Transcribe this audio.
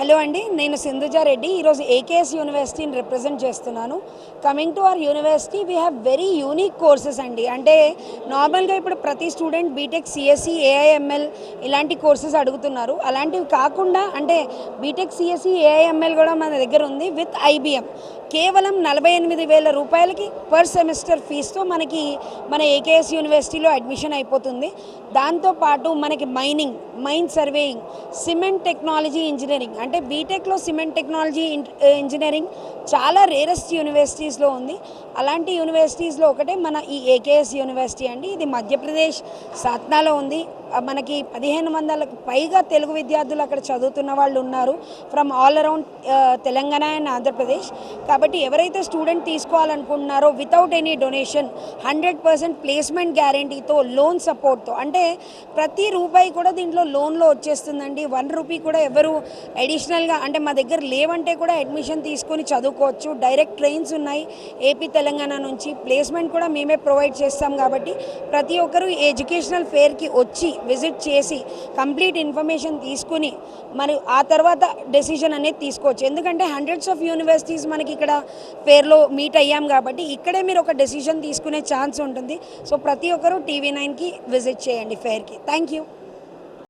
Hello అండి, నేను సింధుజా రెడ్డి. ఈరోజు ఏకేఎస్ యూనివర్సిటీని రిప్రజెంట్ చేస్తున్నాను. Coming to our university, we have very unique courses అండి. అంటే నార్మల్గా ఇప్పుడు ప్రతి స్టూడెంట్ బీటెక్ సిఎస్సి ఏఐఎంఎల్ ఇలాంటి కోర్సెస్ అడుగుతున్నారు. అలాంటివి కాకుండా అంటే బీటెక్ సిఎస్సి ఏఐఎంఎల్ కూడా మన దగ్గర ఉంది విత్ ఐబిఎం. కేవలం 48,000 రూపాయలకి పర్ సెమిస్టర్ ఫీజుతో మనకి మన ఏకేఎస్ యూనివర్సిటీలో అడ్మిషన్ అయిపోతుంది. దాంతోపాటు మనకి mine surveying, cement technology engineering, అంటే బీటెక్లో సిమెంట్ టెక్నాలజీ ఇంజనీరింగ్ చాలా రేరెస్ట్ యూనివర్సిటీస్లో ఉంది. అలాంటి యూనివర్సిటీస్లో ఒకటే మన ఈ ఏకేఎస్ యూనివర్సిటీ అండి. ఇది మధ్యప్రదేశ్ సాత్నాలో ఉంది. మనకి 1500కు పైగా తెలుగు విద్యార్థులు అక్కడ చదువుతున్న వాళ్ళు ఉన్నారు from all around Telangana and Andhra Pradesh. కాబట్టి ఎవరైతే స్టూడెంట్ తీసుకోవాలనుకుంటున్నారో వితౌట్ ఎనీ డొనేషన్ 100% ప్లేస్మెంట్ గ్యారంటీతో, లోన్ సపోర్ట్తో, అంటే ప్రతి రూపాయి కూడా దీంట్లో లోన్లో వచ్చేస్తుందండి. 1 రూపీ కూడా ఎవరు అడిషనల్గా అంటే మా దగ్గర లేవంటే కూడా అడ్మిషన్ తీసుకొని చదువుకోవచ్చు. డైరెక్ట్ ట్రైన్స్ ఉన్నాయి ఏపీ తెలంగాణ నుంచి. ప్లేస్మెంట్ కూడా మేమే ప్రొవైడ్ చేస్తాం. కాబట్టి ప్రతి ఒక్కరూ ఎడ్యుకేషనల్ ఫేర్కి వచ్చి విజిట్ చేసి కంప్లీట్ ఇన్ఫర్మేషన్ తీసుకుని మరి ఆ తర్వాత డెసిషన్ అనేది తీసుకోవచ్చు. ఎందుకంటే హండ్రెడ్స్ ఆఫ్ యూనివర్సిటీస్ మనకి ఇక్కడ ఫేర్లో మీట్ అయ్యాం కాబట్టి ఇక్కడే మీరు ఒక డెసిషన్ తీసుకునే ఛాన్స్ ఉంటుంది. సో ప్రతి ఒక్కరూ టీవీ 9కి విజిట్ చేయండి ఫేర్కి. Thank you.